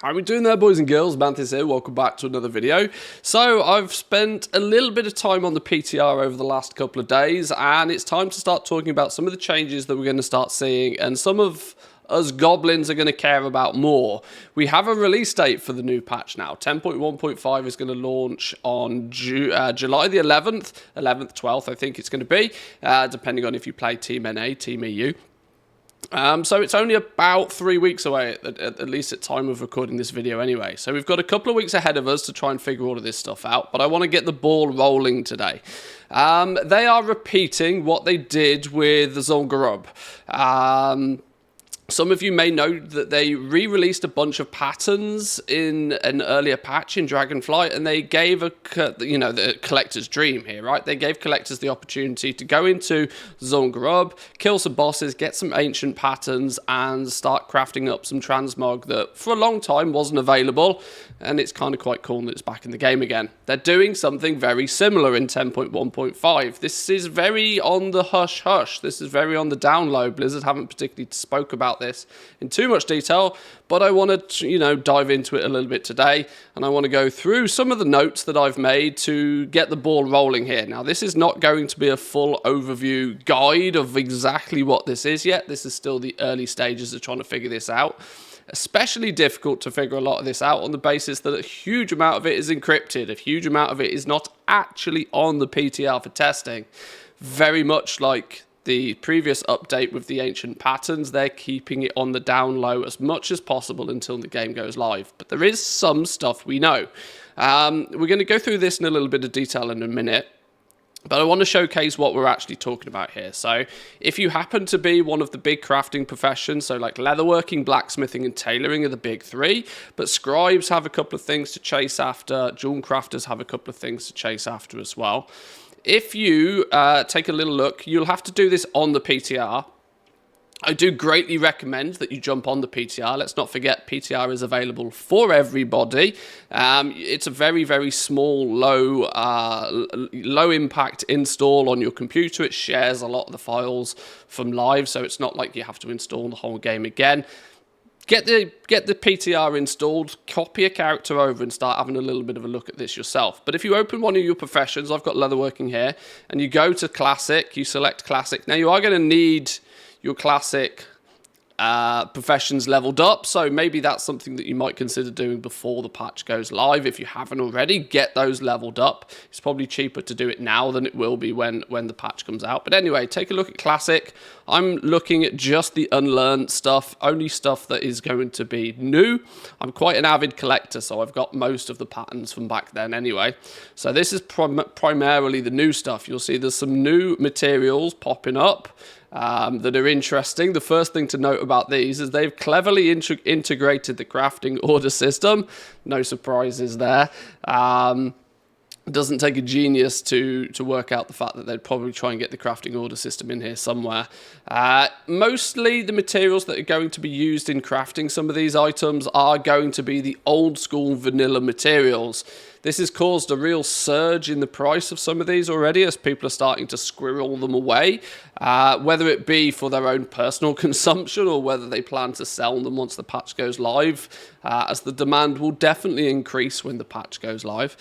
How are we doing there, boys and girls? Manthieus here, welcome back to another video. So, I've spent a little bit of time on the PTR over the last couple of days, and it's time to start talking about some of the changes that we're going to start seeing, and some of us goblins are going to care about more. We have a release date for the new patch now. 10.1.5 is going to launch on July the 11th, 12th I think it's going to be, depending on if you play Team NA, Team EU. So it's only about 3 weeks away, at least at time of recording this video anyway. So we've got a couple of weeks ahead of us to try and figure all of this stuff out, but I want to get the ball rolling today. They are repeating what they did with Zul'Gurub. Some of you may know that they re-released a bunch of patterns in an earlier patch in Dragonflight, and they gave the collector's dream here, right? They gave collectors the opportunity to go into Zul'Gurub, kill some bosses, get some ancient patterns, and start crafting up some transmog that for a long time wasn't available, and it's kind of quite cool that it's back in the game again. They're doing something very similar in 10.1.5. This is very on the hush-hush. This is very on the down low. Blizzard haven't particularly spoke about this in too much detail, but I want to, dive into it a little bit today, and I want to go through some of the notes that I've made to get the ball rolling here. Now, this is not going to be a full overview guide of exactly what this is yet. This is still the early stages of trying to figure this out. Especially difficult to figure a lot of this out on the basis that a huge amount of it is encrypted. A huge amount of it is not actually on the PTR for testing. Very much like the previous update with the ancient patterns, they're keeping it on the down low as much as possible until the game goes live. But there is some stuff we know. We're going to go through this in a little bit of detail in a minute. But I want to showcase what we're actually talking about here. So if you happen to be one of the big crafting professions, so like leatherworking, blacksmithing, and tailoring are the big three, but scribes have a couple of things to chase after, jewel crafters have a couple of things to chase after as well. If you take a little look, you'll have to do this on the PTR. I do greatly recommend that you jump on the PTR. Let's not forget, PTR is available for everybody. It's a very, very small, low impact install on your computer. It shares a lot of the files from live, so it's not like you have to install the whole game again. Get the PTR installed, copy a character over, and start having a little bit of a look at this yourself. But if you open one of your professions, I've got leatherworking here, and you go to Classic, you select Classic. Now, you are going to need your Classic professions leveled up, so maybe that's something that you might consider doing before the patch goes live. If you haven't already, get those leveled up. It's probably cheaper to do it now than it will be when the patch comes out. But anyway, take a look at Classic. I'm looking at just the unlearned stuff, only stuff that is going to be new. I'm quite an avid collector, so I've got most of the patterns from back then anyway. So this is primarily the new stuff. You'll see there's some new materials popping up that are interesting. The first thing to note about these is they've cleverly integrated the crafting order system. No surprises there. It doesn't take a genius to work out the fact that they'd probably try and get the crafting order system in here somewhere. Mostly the materials that are going to be used in crafting some of these items are going to be the old school vanilla materials. This has caused a real surge in the price of some of these already as people are starting to squirrel them away, whether it be for their own personal consumption or whether they plan to sell them once the patch goes live, as the demand will definitely increase when the patch goes live.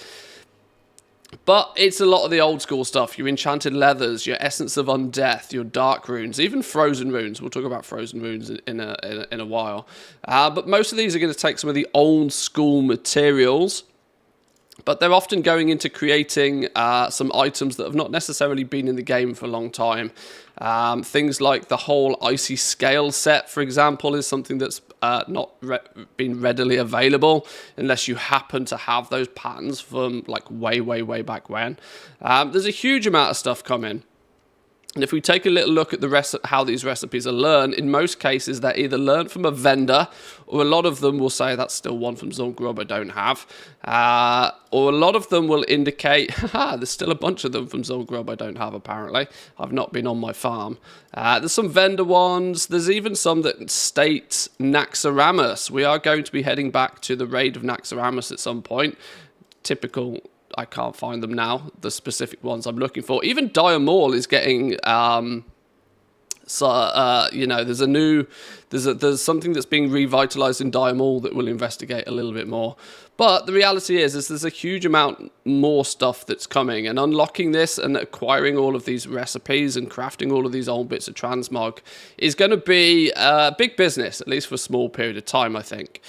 But it's a lot of the old school stuff, your enchanted leathers, your essence of undeath, your dark runes, even frozen runes. We'll talk about frozen runes in a while. But most of these are going to take some of the old school materials, but they're often going into creating some items that have not necessarily been in the game for a long time. Things like the whole Icy Scale set, for example, is something that's not been readily available unless you happen to have those patterns from like way, way, way back when. There's a huge amount of stuff coming. And if we take a little look at how these recipes are learned, in most cases they're either learned from a vendor, or a lot of them will say that's still one from Zul'Gurub I don't have, or a lot of them will indicate, haha, there's still a bunch of them from Zul'Gurub I don't have apparently. I've not been on my farm. There's some vendor ones. There's even some that state Naxx. We are going to be heading back to the raid of Naxx at some point. Typical. I can't find them now, the specific ones I'm looking for. Even Dire Maul is getting So, you know, there's something that's being revitalized in Diamond that we'll investigate a little bit more. But the reality is there's a huge amount more stuff that's coming, and unlocking this and acquiring all of these recipes and crafting all of these old bits of transmog is going to be a big business, at least for a small period of time, I think.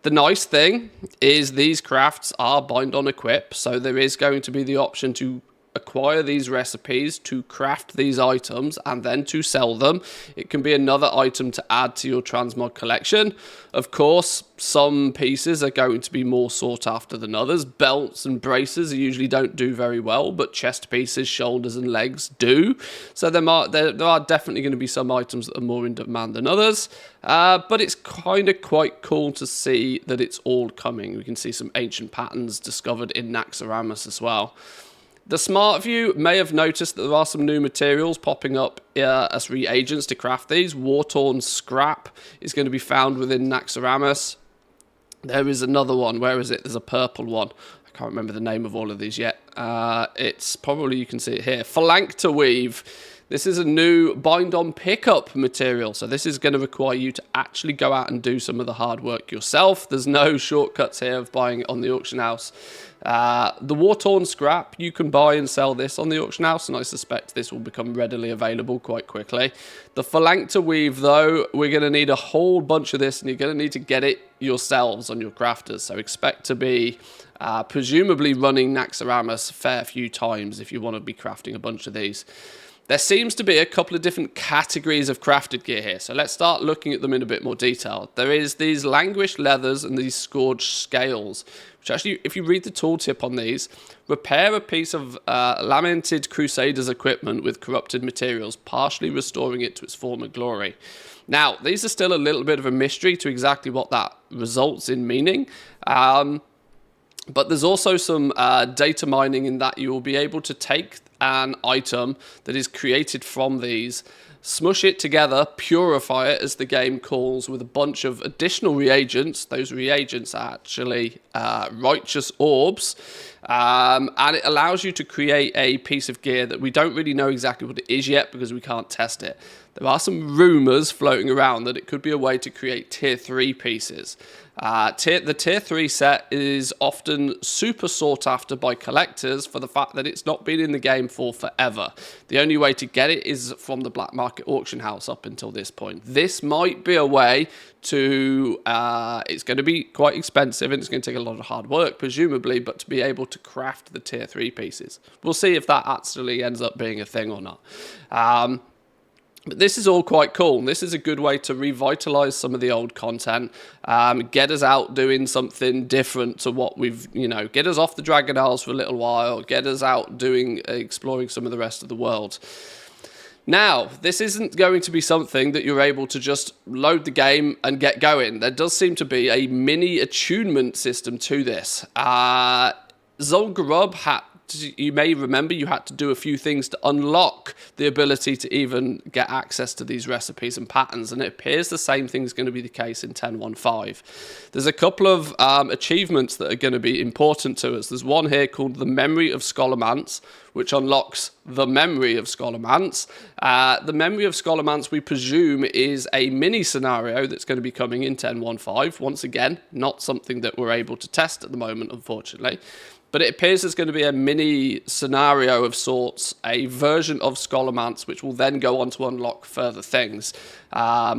The nice thing is these crafts are bind on equip, so there is going to be the option to acquire these recipes, to craft these items, and then to sell them. It can be another item to add to your transmog collection. Of course, some pieces are going to be more sought after than others. Belts and braces usually don't do very well, but chest pieces, shoulders and legs do. So there are definitely going to be some items that are more in demand than others. But it's kind of quite cool to see that it's all coming. We can see some ancient patterns discovered in Naxx as well. The smart view may have noticed that there are some new materials popping up as reagents to craft these. War-torn scrap is going to be found within Naxx. There is another one. Where is it? There's a purple one. I can't remember the name of all of these yet. It's probably, you can see it here. Phalanx weave. This is a new bind-on pickup material, so this is going to require you to actually go out and do some of the hard work yourself. There's no shortcuts here of buying it on the auction house. The war-torn scrap, you can buy and sell this on the auction house, and I suspect this will become readily available quite quickly. The Phalanx weave, though, we're going to need a whole bunch of this, and you're going to need to get it yourselves on your crafters, so expect to be presumably running Naxx a fair few times if you want to be crafting a bunch of these. There seems to be a couple of different categories of crafted gear here, so let's start looking at them in a bit more detail. There is these languished leathers and these scourged scales, which actually, if you read the tooltip on these, repair a piece of lamented Crusaders equipment with corrupted materials, partially restoring it to its former glory. Now, these are still a little bit of a mystery to exactly what that results in meaning. But there's also some data mining in that you will be able to take an item that is created from these, smush it together, purify it as the game calls, with a bunch of additional reagents. Those reagents are actually righteous orbs, and it allows you to create a piece of gear that we don't really know exactly what it is yet because we can't test it. There are some rumors floating around that it could be a way to create tier 3 pieces. The tier 3 set is often super sought after by collectors for the fact that it's not been in the game for forever. The only way to get it is from the black market auction house up until this point. This might be a way to, it's going to be quite expensive and it's going to take a lot of hard work presumably, but to be able to craft the tier 3 pieces. We'll see if that actually ends up being a thing or not. But this is all quite cool. This is a good way to revitalize some of the old content, get us out doing something different to what we've, get us off the Dragon Isles for a little while, get us out exploring some of the rest of the world. Now, this isn't going to be something that you're able to just load the game and get going. There does seem to be a mini attunement system to this. Zul'Gurub you may remember you had to do a few things to unlock the ability to even get access to these recipes and patterns, and it appears the same thing is going to be the case in 10.1.5. There's a couple of achievements that are going to be important to us. There's one here called the Memory of Scholomance, which unlocks the Memory of Scholomance. The Memory of Scholomance, we presume, is a mini scenario that's going to be coming in 10.1.5. Once again, not something that we're able to test at the moment, unfortunately. But it appears there's going to be a mini scenario of sorts, a version of Scholomance, which will then go on to unlock further things,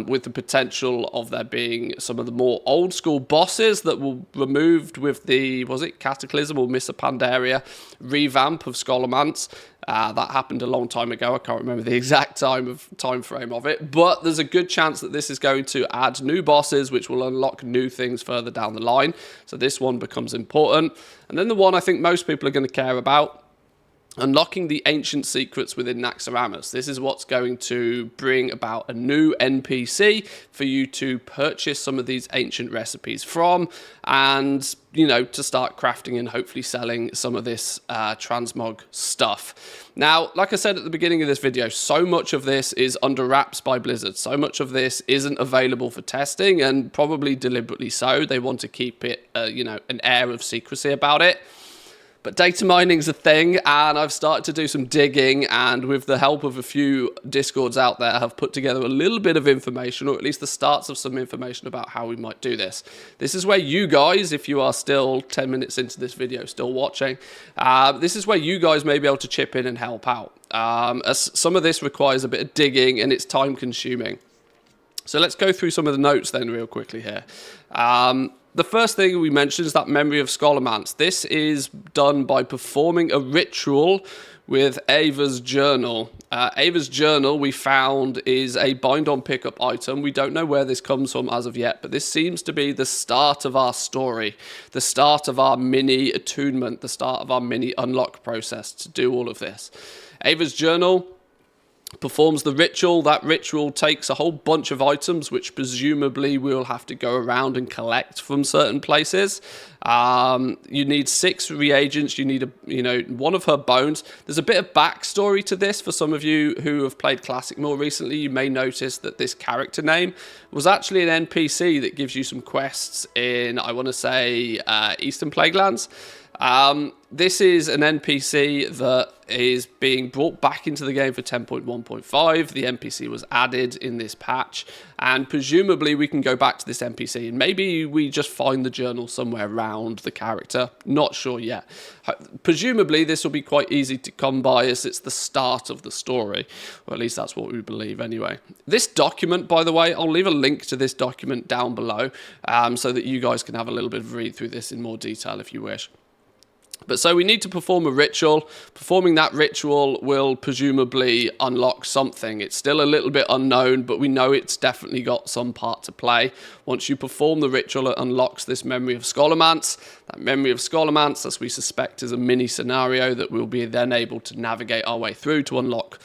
with the potential of there being some of the more old school bosses that were removed with the, Cataclysm or Mists of Pandaria revamp of Scholomance. That happened a long time ago. I can't remember the exact time frame of it, but there's a good chance that this is going to add new bosses, which will unlock new things further down the line. So this one becomes important. And then the one I think most people are going to care about, unlocking the ancient secrets within Naxx. This is what's going to bring about a new NPC for you to purchase some of these ancient recipes from, and to start crafting and hopefully selling some of this transmog stuff. Now, like I said at the beginning of this video, so much of this is under wraps by Blizzard. So much of this isn't available for testing, and probably deliberately so. They want to keep it, an air of secrecy about it. But data mining's a thing, and I've started to do some digging, and with the help of a few Discords out there, have put together a little bit of information, or at least the starts of some information about how we might do this. This is where you guys, if you are still 10 minutes into this video, still watching, this is where you guys may be able to chip in and help out. As some of this requires a bit of digging, and it's time consuming. So let's go through some of the notes then real quickly here. The first thing we mentioned is that memory of Scholomance. This is done by performing a ritual with Ava's journal. Ava's journal, we found, is a bind-on pickup item. We don't know where this comes from as of yet, but this seems to be the start of our story, the start of our mini attunement, the start of our mini unlock process to do all of this. Ava's journal performs the ritual. That ritual takes a whole bunch of items, which presumably we'll have to go around and collect from certain places. You need 6 reagents. You need one of her bones. There's a bit of backstory to this for some of you who have played Classic more recently. You may notice that this character name was actually an NPC that gives you some quests in, I want to say, Eastern Plaguelands. This is an NPC that is being brought back into the game for 10.1.5. The NPC was added in this patch, and presumably we can go back to this NPC, and maybe we just find the journal somewhere around the character. Not sure yet. Presumably this will be quite easy to come by, as it's the start of the story, or at least that's what we believe anyway. This document, by the way, I'll leave a link to this document down below, so that you guys can have a little bit of a read through this in more detail if you wish. But so we need to perform a ritual. Performing that ritual will presumably unlock something. It's still a little bit unknown, but we know it's definitely got some part to play. Once you perform the ritual, it unlocks this memory of Scholomance. That memory of Scholomance, as we suspect, is a mini scenario that we'll be then able to navigate our way through to unlock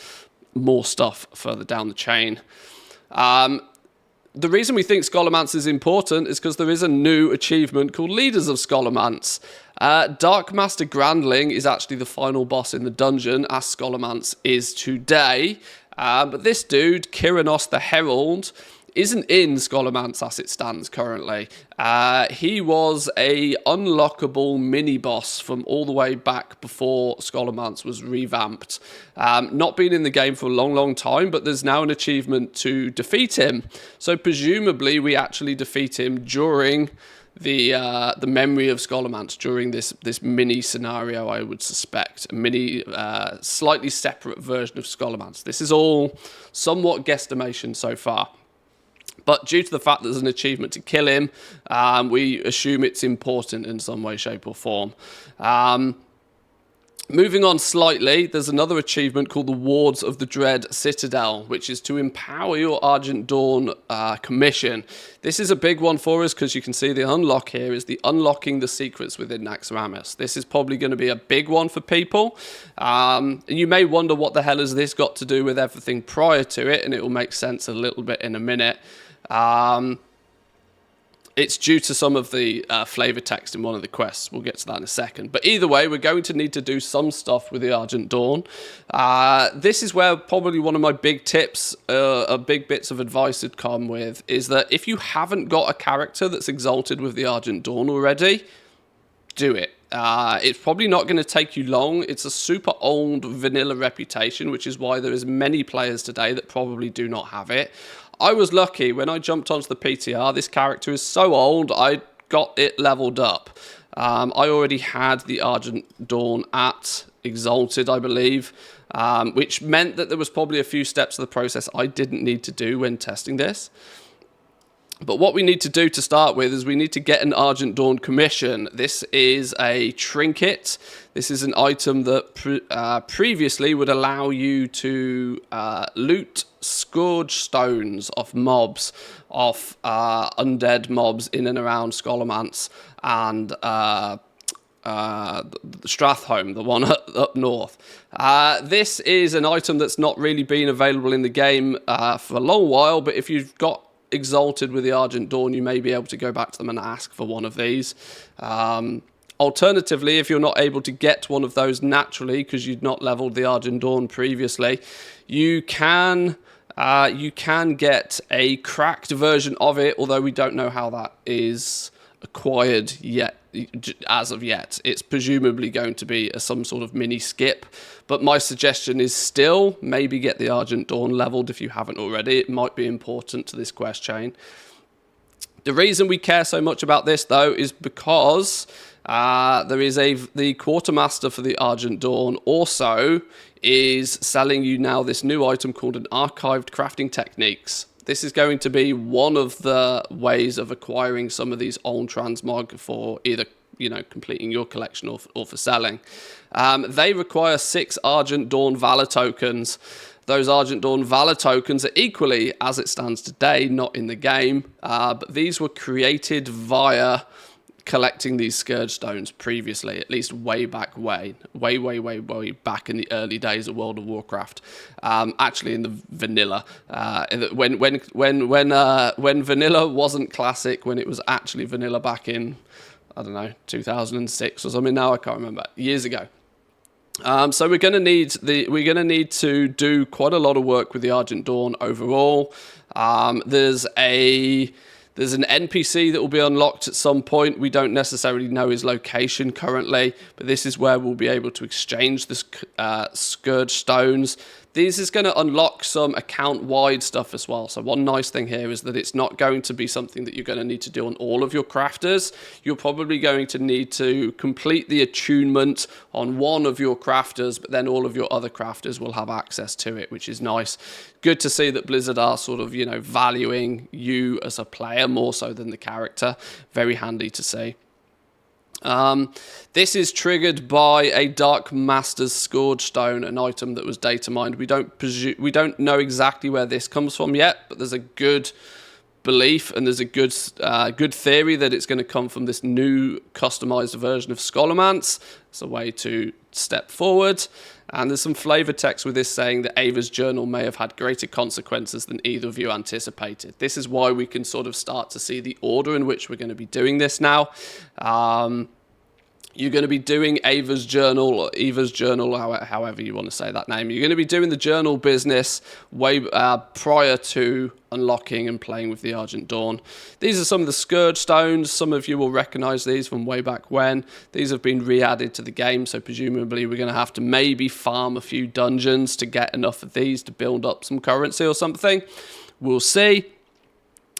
more stuff further down the chain. The reason we think Scholomance is important is because there is a new achievement called Leaders of Scholomance. Dark Master Grandling is actually the final boss in the dungeon, as Scholomance is today. But this dude, Kyranos the Herald, isn't in Scholomance as it stands currently. He was a unlockable mini-boss from all the way back before Scholomance was revamped. Not been in the game for a long, long time, but there's now an achievement to defeat him. So presumably we actually defeat him during the memory of Scholomance, during this mini scenario, I would suspect. A mini, slightly separate version of Scholomance. This is all somewhat guesstimation so far. But due to the fact that there's an achievement to kill him, we assume it's important in some way, shape, or form. Moving on slightly, there's another achievement called the Wards of the Dread Citadel, which is to empower your Argent Dawn commission. This is a big one for us because you can see the unlock here is the unlocking the secrets within Naxx. This is probably going to be a big one for people. And you may wonder what the hell has this got to do with everything prior to it, and it will make sense a little bit in a minute. It's due to some of the flavor text in one of the quests. We'll get to that in a second. But either way, we're going to need to do some stuff with the Argent Dawn. This is where probably one of my big tips, big bits of advice would come with, is that if you haven't got a character that's exalted with the Argent Dawn already, do it. It's probably not going to take you long. It's a super old vanilla reputation, which is why there is many players today that probably do not have it. I was lucky when I jumped onto the PTR. This character is so old, I got it leveled up. I already had the Argent Dawn at Exalted, I believe, which meant that there was probably a few steps of the process I didn't need to do when testing this. But what we need to do to start with is we need to get an Argent Dawn commission. This is a trinket. This is an item that previously would allow you to loot scourge stones off mobs, off undead mobs in and around Scholomance and Strathholm, the one up north. This is an item that's not really been available in the game for a long while, but if you've got Exalted with the Argent Dawn, you may be able to go back to them and ask for one of these. Alternatively, if you're not able to get one of those naturally because you'd not leveled the Argent Dawn previously, you can get a cracked version of it, although we don't know how that is acquired yet as of yet. It's presumably going to be some sort of mini skip, but my suggestion is still maybe get the Argent Dawn leveled if you haven't already. It might be important to this quest chain. The reason we care so much about this, though, is because there is the quartermaster for the Argent Dawn also is selling you now this new item called an archived crafting techniques. This is going to be one of the ways of acquiring some of these old transmog for either, you know, completing your collection or for selling. They require 6 Argent Dawn Valor tokens. Those Argent Dawn Valor tokens are equally, as it stands today, not in the game, but these were created via collecting these Scourge Stones previously, at least way back way back in the early days of World of Warcraft. Actually, in the vanilla, when vanilla wasn't classic, when it was actually vanilla back in, I don't know, 2006 or something. Now I can't remember. Years ago. So we're going to need to do quite a lot of work with the Argent Dawn overall. There's an NPC that will be unlocked at some point. We don't necessarily know his location currently, but this is where we'll be able to exchange the Scourge Stones. This is going to unlock some account-wide stuff as well. So one nice thing here is that it's not going to be something that you're going to need to do on all of your crafters. You're probably going to need to complete the attunement on one of your crafters, but then all of your other crafters will have access to it, which is nice. Good to see that Blizzard are sort of, you know, valuing you as a player more so than the character. Very handy to see. This is triggered by a Dark Master's Scourge Stone, an item that was data mined. We don't know exactly where this comes from yet, but there's a good belief and there's a good theory that it's going to come from this new customized version of Scholomance. It's a way to step forward. And there's some flavor text with this saying that Ava's journal may have had greater consequences than either of you anticipated. This is why we can sort of start to see the order in which we're going to be doing this now. You're going to be doing Ava's journal, or Eva's journal, however you want to say that name. You're going to be doing the journal business way prior to unlocking and playing with the Argent Dawn. These are some of the Scourge Stones. Some of you will recognize these from way back when. These have been re-added to the game, so presumably we're going to have to maybe farm a few dungeons to get enough of these to build up some currency or something. We'll see.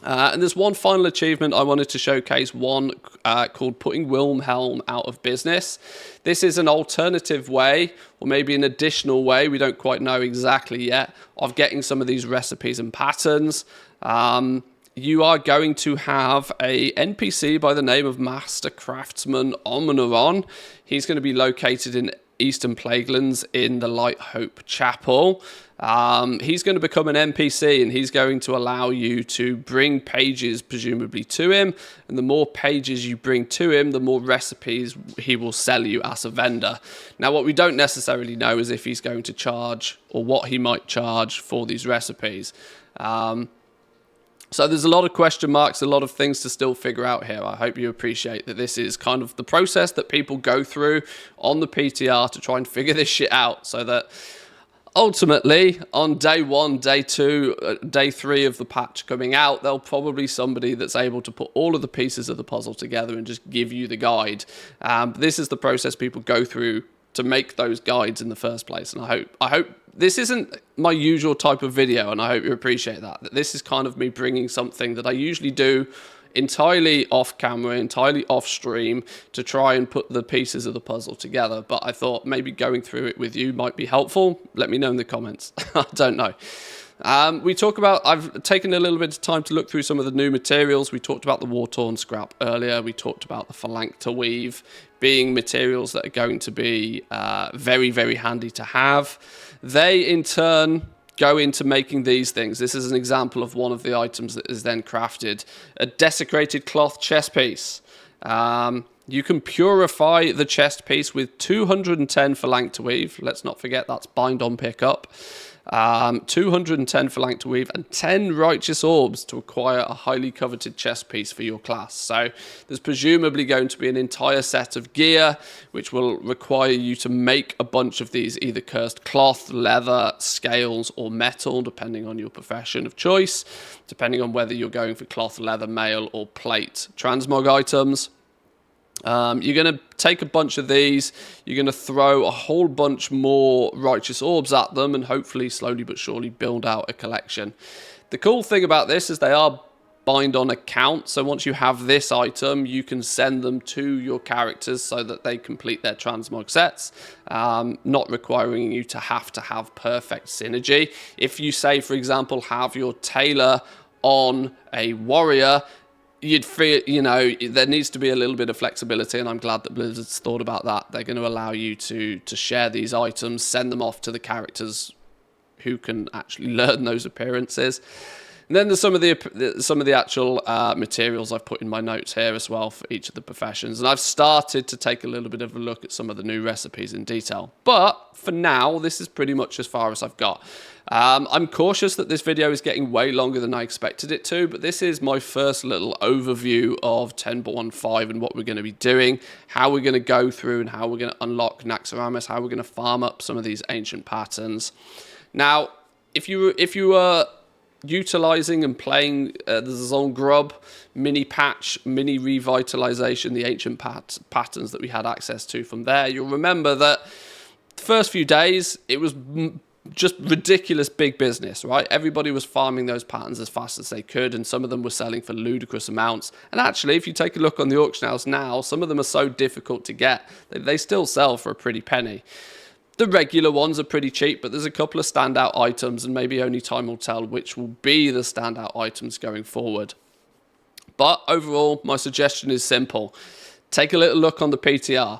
And there's one final achievement I wanted to showcase, one called Putting Wilhelm Out of Business. This is an alternative way, or maybe an additional way, we don't quite know exactly yet, of getting some of these recipes and patterns. You are going to have a NPC by the name of Master Craftsman Omneron. He's going to be located in Eastern Plaguelands in the Light Hope Chapel. He's going to become an NPC and he's going to allow you to bring pages presumably to him, and the more pages you bring to him, the more recipes he will sell you as a vendor. Now what we don't necessarily know is if he's going to charge or what he might charge for these recipes. So there's a lot of question marks, a lot of things to still figure out here. I hope you appreciate that this is kind of the process that people go through on the PTR to try and figure this shit out, so that ultimately on day 1, day 2, day 3 of the patch coming out, there'll probably be somebody that's able to put all of the pieces of the puzzle together and just give you the guide. This is the process people go through to make those guides in the first place, and I hope this isn't my usual type of video, and I hope you appreciate that this is kind of me bringing something that I usually do entirely off camera, entirely off stream, to try and put the pieces of the puzzle together. But I thought maybe going through it with you might be helpful. Let me know in the comments. I don't know. I've taken a little bit of time to look through some of the new materials. We talked about the war-torn scrap earlier. We talked about the phalanx weave being materials that are going to be very, very handy to have. They, in turn, go into making these things. This is an example of one of the items that is then crafted. A desecrated cloth chest piece. You can purify the chest piece with 210 phalanx weave. Let's not forget that's bind on pickup. 210 phalanx to weave, and 10 righteous orbs to acquire a highly coveted chest piece for your class. So there's presumably going to be an entire set of gear which will require you to make a bunch of these, either cursed cloth, leather, scales, or metal, depending on your profession of choice, depending on whether you're going for cloth, leather, mail, or plate transmog items. You're going to take a bunch of these, you're going to throw a whole bunch more righteous orbs at them, and hopefully slowly but surely build out a collection. The cool thing about this is they are bind on account, so once you have this item, you can send them to your characters so that they complete their transmog sets, not requiring you to have perfect synergy. If you say, for example, have your tailor on a warrior, you'd feel, you know, there needs to be a little bit of flexibility, and I'm glad that Blizzard's thought about that. They're going to allow you to share these items, send them off to the characters who can actually learn those appearances. And then there's some of the actual materials I've put in my notes here as well for each of the professions. And I've started to take a little bit of a look at some of the new recipes in detail. But for now, this is pretty much as far as I've got. I'm cautious that this video is getting way longer than I expected it to, but this is my first little overview of 10.15 and what we're going to be doing, how we're going to go through and how we're going to unlock Naxx, how we're going to farm up some of these ancient patterns. Now, if you are utilizing and playing the Zone Grub mini patch, mini revitalization, the ancient patterns that we had access to from there, you'll remember that the first few days it was just ridiculous big business, right? Everybody was farming those patterns as fast as they could, and some of them were selling for ludicrous amounts. And actually, if you take a look on the auction house now, some of them are so difficult to get that they still sell for a pretty penny. The regular ones are pretty cheap, but there's a couple of standout items, and maybe only time will tell which will be the standout items going forward. But overall, my suggestion is simple. Take a little look on the PTR.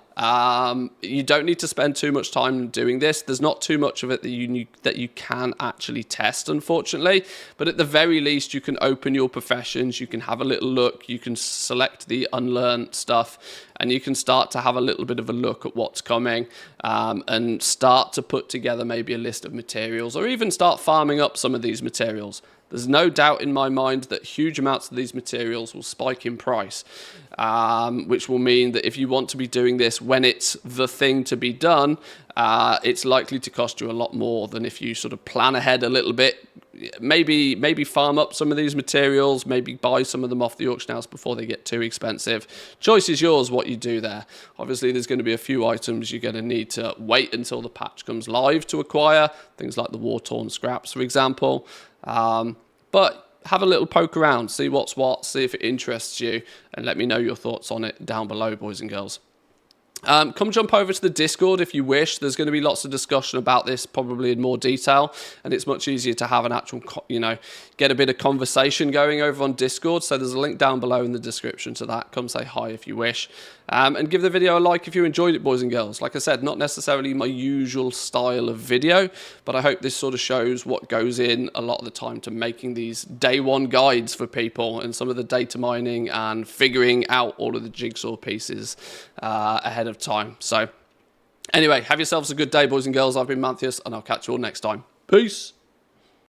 You don't need to spend too much time doing this. There's not too much of it that you can actually test, unfortunately. But at the very least, you can open your professions. You can have a little look. You can select the unlearned stuff, and you can start to have a little bit of a look at what's coming, and start to put together maybe a list of materials, or even start farming up some of these materials. There's no doubt in my mind that huge amounts of these materials will spike in price, which will mean that if you want to be doing this when it's the thing to be done, it's likely to cost you a lot more than if you sort of plan ahead a little bit. Maybe farm up some of these materials, maybe buy some of them off the auction house before they get too expensive. Choice is yours what you do there. Obviously, there's going to be a few items you're going to need to wait until the patch comes live to acquire, things like the war-torn scraps, for example. But have a little poke around, see what's what, see if it interests you, and let me know your thoughts on it down below, boys and girls. Come jump over to the Discord if you wish. There's going to be lots of discussion about this, probably in more detail, and it's much easier to have an actual, get a bit of conversation going over on Discord. So there's a link down below in the description to that. Come say hi if you wish, and give the video a like if you enjoyed it, boys and girls. Like I said, not necessarily my usual style of video, but I hope this sort of shows what goes in a lot of the time to making these day one guides for people, and some of the data mining and figuring out all of the jigsaw pieces ahead of time. So anyway, have yourselves a good day, boys and girls. I've been Manthieus, and I'll catch you all next time. Peace.